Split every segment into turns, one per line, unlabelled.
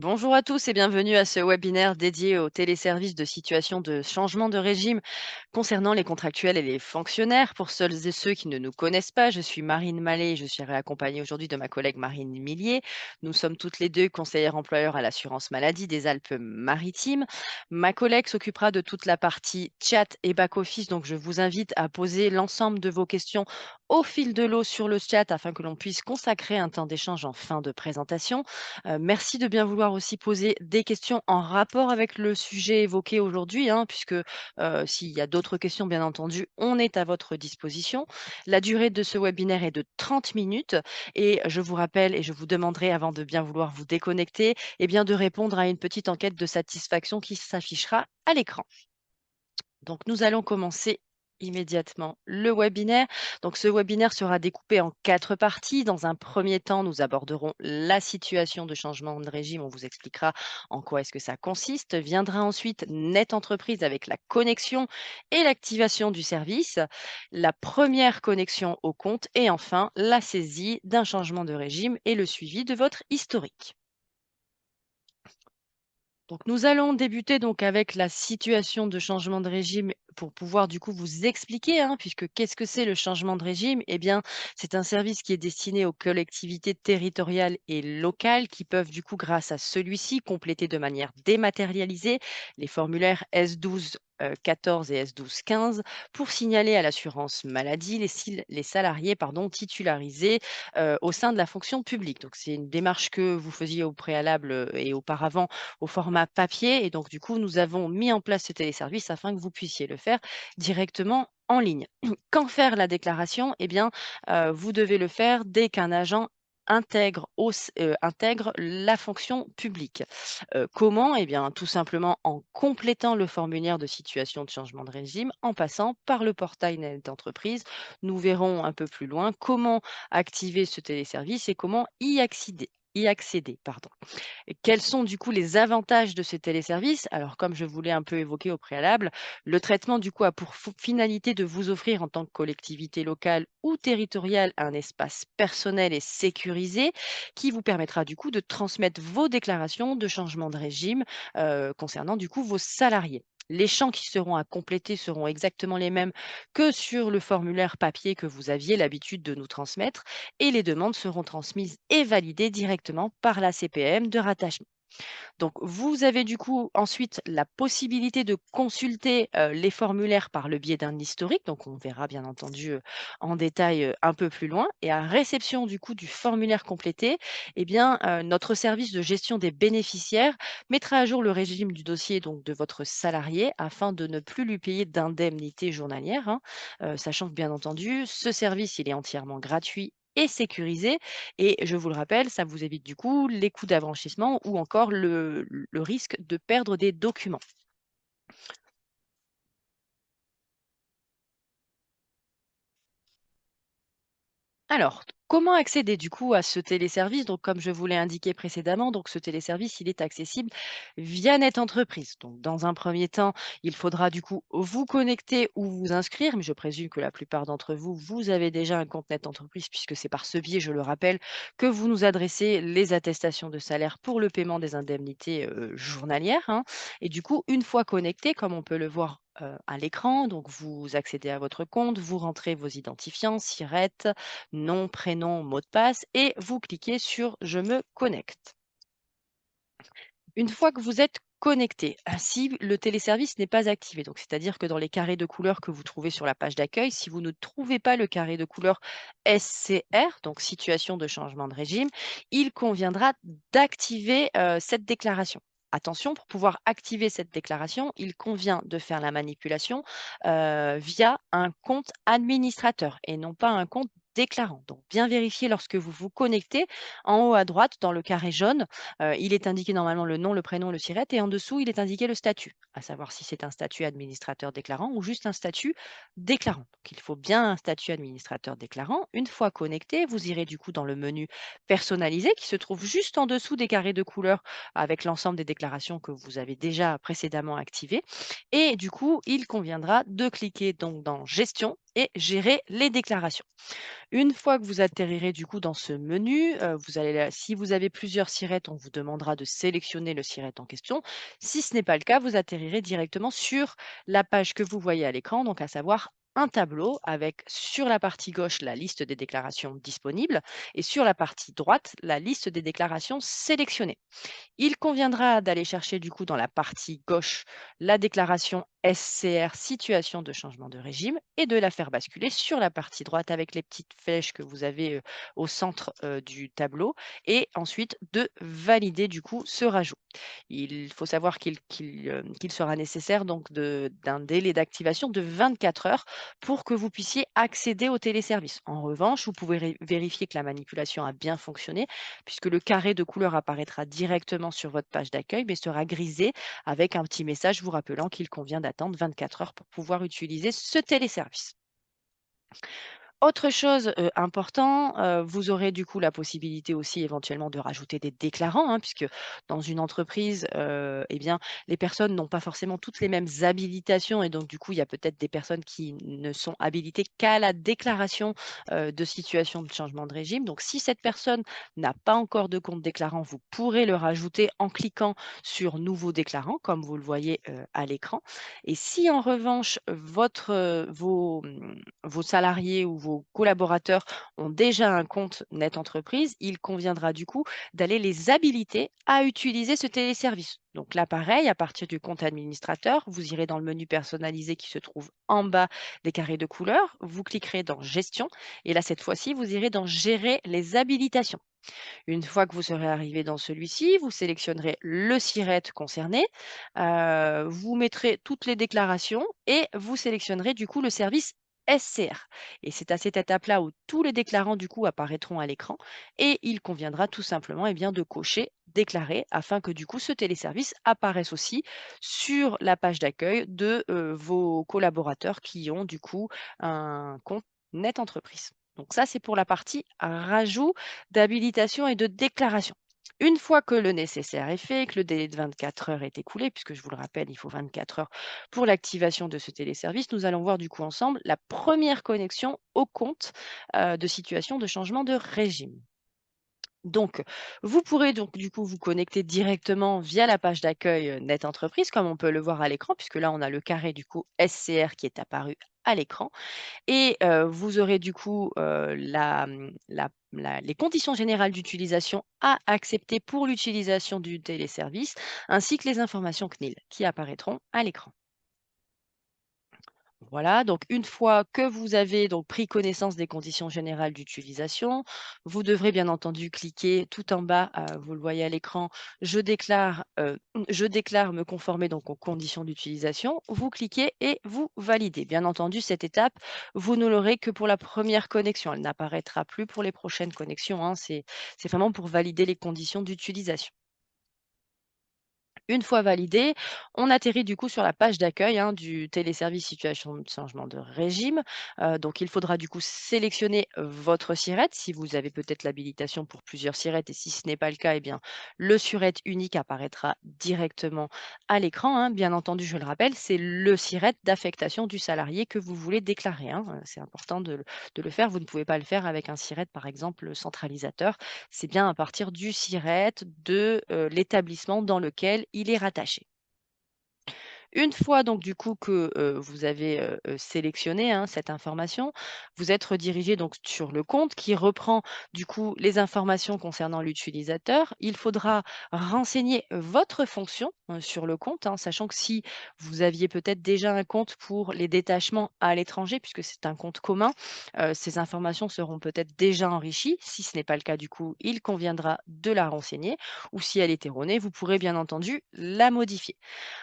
Bonjour à tous et bienvenue à ce webinaire dédié aux téléservices de situation de changement de régime concernant les contractuels et les fonctionnaires. Pour celles et ceux qui ne nous connaissent pas, je suis Marine Mallet et je suis accompagnée aujourd'hui de ma collègue Marine Millier. Nous sommes toutes les deux conseillères employeurs à l'assurance maladie des Alpes-Maritimes. Ma collègue s'occupera de toute la partie chat et back-office, donc je vous invite à poser l'ensemble de vos questions au fil de l'eau sur le chat afin que l'on puisse consacrer un temps d'échange en fin de présentation. Merci de bien vouloir aussi poser des questions en rapport avec le sujet évoqué aujourd'hui, hein, puisque, s'il y a d'autres questions, bien entendu, on est à votre disposition. La durée de ce webinaire est de 30 minutes et je vous rappelle et je vous demanderai avant de bien vouloir vous déconnecter, eh bien de répondre à une petite enquête de satisfaction qui s'affichera à l'écran. Donc, nous allons commencer immédiatement le webinaire. Donc, ce webinaire sera découpé en 4 parties. Dans un premier temps, nous aborderons la situation de changement de régime. On vous expliquera en quoi est-ce que ça consiste. Viendra ensuite Net Entreprise avec la connexion et l'activation du service, la première connexion au compte et enfin la saisie d'un changement de régime et le suivi de votre historique. Donc, nous allons débuter donc avec la situation de changement de régime pour pouvoir du coup vous expliquer, hein, puisque qu'est-ce que c'est le changement de régime? Eh bien, c'est un service qui est destiné aux collectivités territoriales et locales qui peuvent du coup, grâce à celui-ci, compléter de manière dématérialisée les formulaires S12 14 et S12 15 pour signaler à l'assurance maladie les salariés titularisés au sein de la fonction publique. Donc, c'est une démarche que vous faisiez au préalable et auparavant au format papier. Et donc, du coup, nous avons mis en place ce téléservice afin que vous puissiez le faire directement en ligne. Quand faire la déclaration? Eh bien, vous devez le faire dès qu'un agent intègre la fonction publique. Comment? Eh bien, tout simplement en complétant le formulaire de situation de changement de régime, en passant par le portail Net d'entreprise. Nous verrons un peu plus loin comment activer ce téléservice et comment y accéder, pardon. Et quels sont du coup les avantages de ces téléservices? Alors, comme je voulais un peu évoquer au préalable, le traitement du coup a pour finalité de vous offrir en tant que collectivité locale ou territoriale un espace personnel et sécurisé qui vous permettra du coup de transmettre vos déclarations de changement de régime concernant du coup vos salariés. Les champs qui seront à compléter seront exactement les mêmes que sur le formulaire papier que vous aviez l'habitude de nous transmettre et les demandes seront transmises et validées directement par la CPM de rattachement. Donc, vous avez du coup ensuite la possibilité de consulter les formulaires par le biais d'un historique. Donc, on verra bien entendu en détail un peu plus loin. Et à réception du coup du formulaire complété, eh bien, notre service de gestion des bénéficiaires mettra à jour le régime du dossier donc, de votre salarié afin de ne plus lui payer d'indemnité journalière, hein. Sachant que bien entendu, ce service, il est entièrement gratuit et sécurisé et je vous le rappelle, ça vous évite du coup les coûts d'affranchissement ou encore le risque de perdre des documents. Alors, comment accéder du coup à ce téléservice? Donc, comme je vous l'ai indiqué précédemment, donc ce téléservice, il est accessible via Net Entreprise. Donc, dans un premier temps, il faudra du coup vous connecter ou vous inscrire, mais je présume que la plupart d'entre vous, vous avez déjà un compte Net Entreprise puisque c'est par ce biais, je le rappelle, que vous nous adressez les attestations de salaire pour le paiement des indemnités journalières, hein. Et du coup, une fois connecté, comme on peut le voir à l'écran, donc vous accédez à votre compte, vous rentrez vos identifiants, SIRET, nom, prénom, mot de passe et vous cliquez sur «Je me connecte». Une fois que vous êtes connecté, si le téléservice n'est pas activé, donc c'est-à-dire que dans les carrés de couleur que vous trouvez sur la page d'accueil, si vous ne trouvez pas le carré de couleur SCR, donc situation de changement de régime, il conviendra d'activer cette déclaration. Attention, pour pouvoir activer cette déclaration, il convient de faire la manipulation via un compte administrateur et non pas un compte déclarant. Donc, bien vérifier lorsque vous vous connectez, en haut à droite, dans le carré jaune, il est indiqué normalement le nom, le prénom, le siret et en dessous, il est indiqué le statut, à savoir si c'est un statut administrateur déclarant ou juste un statut déclarant. Donc, il faut bien un statut administrateur déclarant. Une fois connecté, vous irez du coup dans le menu personnalisé qui se trouve juste en dessous des carrés de couleur avec l'ensemble des déclarations que vous avez déjà précédemment activées. Et du coup, il conviendra de cliquer donc dans Gestion et gérer les déclarations. Une fois que vous atterrirez du coup dans ce menu, vous allez si vous avez plusieurs sirettes, on vous demandera de sélectionner le siret en question. Si ce n'est pas le cas, vous atterrirez directement sur la page que vous voyez à l'écran, donc à savoir un tableau avec sur la partie gauche la liste des déclarations disponibles et sur la partie droite la liste des déclarations sélectionnées. Il conviendra d'aller chercher du coup dans la partie gauche la déclaration SCR situation de changement de régime et de la faire basculer sur la partie droite avec les petites flèches que vous avez au centre du tableau et ensuite de valider du coup ce rajout. Il faut savoir qu'il sera nécessaire donc d'un délai d'activation de 24 heures pour que vous puissiez accéder au téléservice. En revanche, vous pouvez vérifier que la manipulation a bien fonctionné puisque le carré de couleur apparaîtra directement sur votre page d'accueil mais sera grisé avec un petit message vous rappelant qu'il convient d'attendre 24 heures pour pouvoir utiliser ce téléservice. Autre chose, important, vous aurez du coup la possibilité aussi éventuellement de rajouter des déclarants, hein, puisque dans une entreprise, eh bien, les personnes n'ont pas forcément toutes les mêmes habilitations et donc du coup, il y a peut-être des personnes qui ne sont habilitées qu'à la déclaration, de situation de changement de régime. Donc si cette personne n'a pas encore de compte déclarant, vous pourrez le rajouter en cliquant sur «Nouveau déclarant», comme vous le voyez, à l'écran. Et si en revanche, vos salariés ou vos collaborateurs ont déjà un compte Net Entreprise, il conviendra du coup d'aller les habiliter à utiliser ce téléservice. Donc là, pareil, à partir du compte administrateur, vous irez dans le menu personnalisé qui se trouve en bas des carrés de couleurs, vous cliquerez dans Gestion et là, cette fois-ci, vous irez dans Gérer les habilitations. Une fois que vous serez arrivé dans celui-ci, vous sélectionnerez le SIRET concerné, vous mettrez toutes les déclarations et vous sélectionnerez du coup le service SCR. Et c'est à cette étape-là où tous les déclarants du coup apparaîtront à l'écran et il conviendra tout simplement de cocher déclarer afin que du coup ce téléservice apparaisse aussi sur la page d'accueil de vos collaborateurs qui ont du coup un compte Net Entreprise. Donc ça, c'est pour la partie rajout d'habilitation et de déclaration. Une fois que le nécessaire est fait, que le délai de 24 heures est écoulé, puisque je vous le rappelle, il faut 24 heures pour l'activation de ce téléservice, nous allons voir du coup ensemble la première connexion au compte de situation de changement de régime. Donc, vous pourrez donc du coup vous connecter directement via la page d'accueil Net Entreprise, comme on peut le voir à l'écran, puisque là on a le carré du coup SCR qui est apparu à l'écran. Et vous aurez du coup, les conditions générales d'utilisation à accepter pour l'utilisation du téléservice, ainsi que les informations CNIL qui apparaîtront à l'écran. Voilà, donc une fois que vous avez donc pris connaissance des conditions générales d'utilisation, vous devrez bien entendu cliquer tout en bas, vous le voyez à l'écran, je déclare me conformer donc aux conditions d'utilisation. Vous cliquez et vous validez. Bien entendu, cette étape, vous ne l'aurez que pour la première connexion. Elle n'apparaîtra plus pour les prochaines connexions, hein. C'est vraiment pour valider les conditions d'utilisation. Une fois validé, on atterrit du coup sur la page d'accueil hein, du téléservice situation de changement de régime. Donc il faudra du coup sélectionner votre SIRET si vous avez peut-être l'habilitation pour plusieurs SIRET et si ce n'est pas le cas, eh bien le SIRET unique apparaîtra directement à l'écran, hein. Bien entendu, je le rappelle, c'est le SIRET d'affectation du salarié que vous voulez déclarer, hein. C'est important de le faire. Vous ne pouvez pas le faire avec un SIRET par exemple centralisateur. C'est bien à partir du SIRET de, l'établissement dans lequel il est rattaché. Une fois donc du coup que, vous avez, sélectionné, hein, cette information, vous êtes redirigé donc sur le compte qui reprend du coup les informations concernant l'utilisateur. Il faudra renseigner votre fonction, sur le compte, hein, sachant que si vous aviez peut-être déjà un compte pour les détachements à l'étranger, puisque c'est un compte commun, ces informations seront peut-être déjà enrichies. Si ce n'est pas le cas du coup, il conviendra de la renseigner ou si elle est erronée, vous pourrez bien entendu la modifier.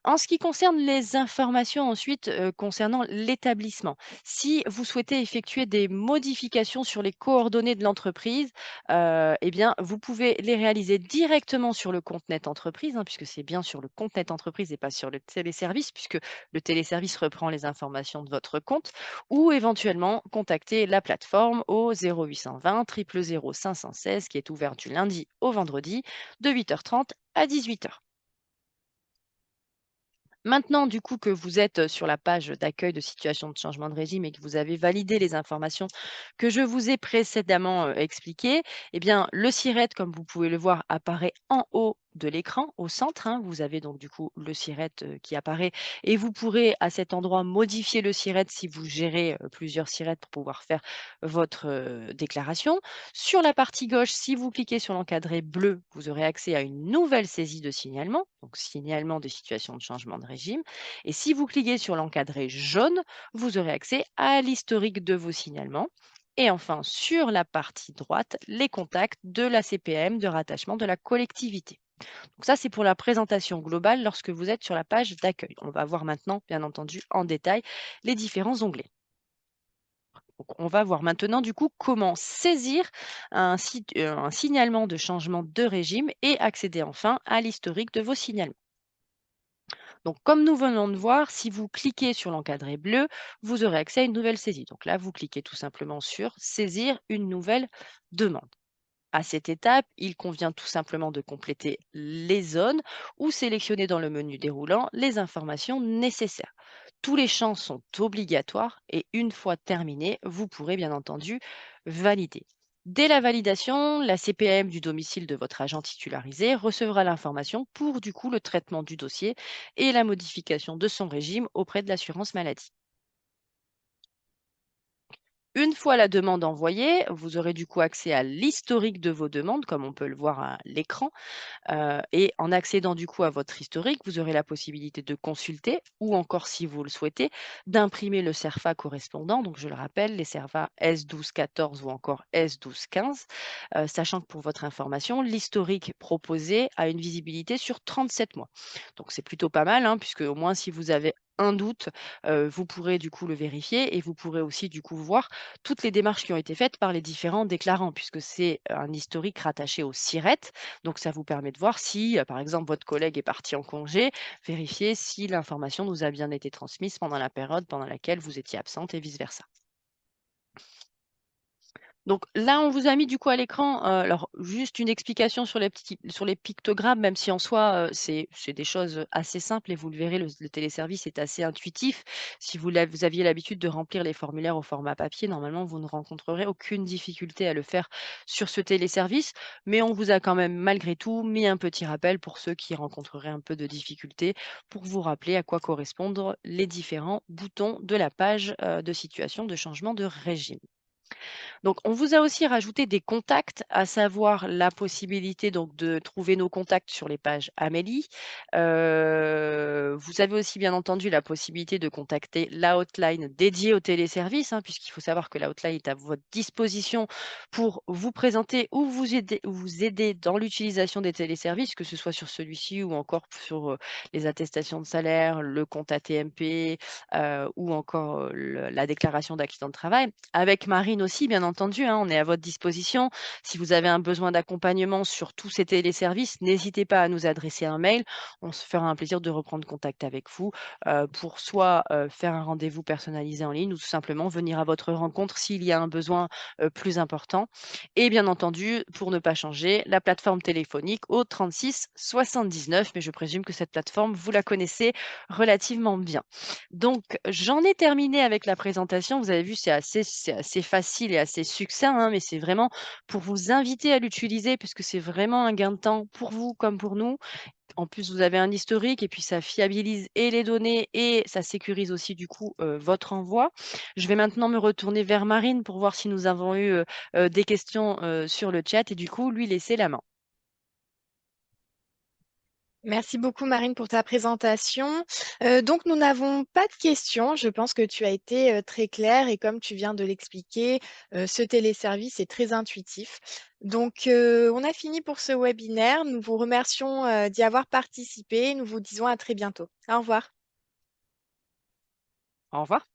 En ce qui concerne les informations ensuite, concernant l'établissement, si vous souhaitez effectuer des modifications sur les coordonnées de l'entreprise, eh bien, vous pouvez les réaliser directement sur le compte Net Entreprise, hein, puisque c'est bien sur le compte Net Entreprise et pas sur le téléservice, puisque le téléservice reprend les informations de votre compte ou éventuellement contacter la plateforme au 0820 000 516 qui est ouvert du lundi au vendredi de 8h30 à 18h. Maintenant, du coup, que vous êtes sur la page d'accueil de situation de changement de régime et que vous avez validé les informations que je vous ai précédemment expliquées, eh bien, le SIRET, comme vous pouvez le voir, apparaît en haut de l'écran, au centre, hein. Vous avez donc du coup le SIRET qui apparaît et vous pourrez à cet endroit modifier le SIRET si vous gérez plusieurs SIRET pour pouvoir faire votre déclaration. Sur la partie gauche, si vous cliquez sur l'encadré bleu, vous aurez accès à une nouvelle saisie de signalement, donc signalement des situations de changement de régime. Et si vous cliquez sur l'encadré jaune, vous aurez accès à l'historique de vos signalements. Et enfin, sur la partie droite, les contacts de la CPM de rattachement de la collectivité. Donc ça, c'est pour la présentation globale lorsque vous êtes sur la page d'accueil. On va voir maintenant, bien entendu, en détail les différents onglets. Donc, on va voir maintenant du coup comment saisir un signalement de changement de régime et accéder enfin à l'historique de vos signalements. Donc, comme nous venons de voir, si vous cliquez sur l'encadré bleu, vous aurez accès à une nouvelle saisie. Donc là, vous cliquez tout simplement sur saisir une nouvelle demande. À cette étape, il convient tout simplement de compléter les zones ou sélectionner dans le menu déroulant les informations nécessaires. Tous les champs sont obligatoires et une fois terminés, vous pourrez bien entendu valider. Dès la validation, la CPM du domicile de votre agent titularisé recevra l'information pour du coup le traitement du dossier et la modification de son régime auprès de l'assurance maladie. Une fois la demande envoyée, vous aurez du coup accès à l'historique de vos demandes, comme on peut le voir à l'écran. Et en accédant du coup à votre historique, vous aurez la possibilité de consulter ou encore, si vous le souhaitez, d'imprimer le CERFA correspondant. Donc, je le rappelle, les CERFA S1214 ou encore S1215, sachant que pour votre information, l'historique proposé a une visibilité sur 37 mois. Donc, c'est plutôt pas mal, hein, puisque au moins, si vous avez un doute, vous pourrez du coup le vérifier et vous pourrez aussi du coup voir toutes les démarches qui ont été faites par les différents déclarants, puisque c'est un historique rattaché au SIRET. Donc, ça vous permet de voir si, par exemple, votre collègue est parti en congé, vérifier si l'information nous a bien été transmise pendant la période pendant laquelle vous étiez absente et vice-versa. Donc là, on vous a mis du coup à l'écran, alors juste une explication sur les pictogrammes, même si en soi, c'est des choses assez simples et vous le verrez, le téléservice est assez intuitif. Si vous aviez l'habitude de remplir les formulaires au format papier, normalement, vous ne rencontrerez aucune difficulté à le faire sur ce téléservice. Mais on vous a quand même malgré tout mis un petit rappel pour ceux qui rencontreraient un peu de difficulté, pour vous rappeler à quoi correspondent les différents boutons de la page, de situation de changement de régime. Donc, on vous a aussi rajouté des contacts, à savoir la possibilité donc de trouver nos contacts sur les pages Amélie. Vous avez aussi bien entendu la possibilité de contacter la hotline dédiée au téléservice, hein, puisqu'il faut savoir que la hotline est à votre disposition pour vous présenter ou vous aider dans l'utilisation des téléservices, que ce soit sur celui-ci ou encore sur les attestations de salaire, le compte AT-MP, ou encore la déclaration d'accident de travail. Avec Marine aussi, bien entendu, hein, on est à votre disposition. Si vous avez un besoin d'accompagnement sur tous ces téléservices, n'hésitez pas à nous adresser un mail. On se fera un plaisir de reprendre contact avec vous pour soit faire un rendez-vous personnalisé en ligne ou tout simplement venir à votre rencontre s'il y a un besoin plus important. Et bien entendu, pour ne pas changer, la plateforme téléphonique au 36 79, mais je présume que cette plateforme, vous la connaissez relativement bien. Donc, j'en ai terminé avec la présentation. Vous avez vu, c'est assez facile et assez succinct, hein, mais c'est vraiment pour vous inviter à l'utiliser puisque c'est vraiment un gain de temps pour vous comme pour nous. En plus, vous avez un historique et puis ça fiabilise et les données et ça sécurise aussi du coup votre envoi. Je vais maintenant me retourner vers Marine pour voir si nous avons eu des questions sur le chat et du coup lui laisser la main.
Merci beaucoup, Marine, pour ta présentation. Donc, nous n'avons pas de questions. Je pense que tu as été très claire et comme tu viens de l'expliquer, ce téléservice est très intuitif. Donc, on a fini pour ce webinaire. Nous vous remercions d'y avoir participé. Nous vous disons à très bientôt. Au revoir.
Au revoir.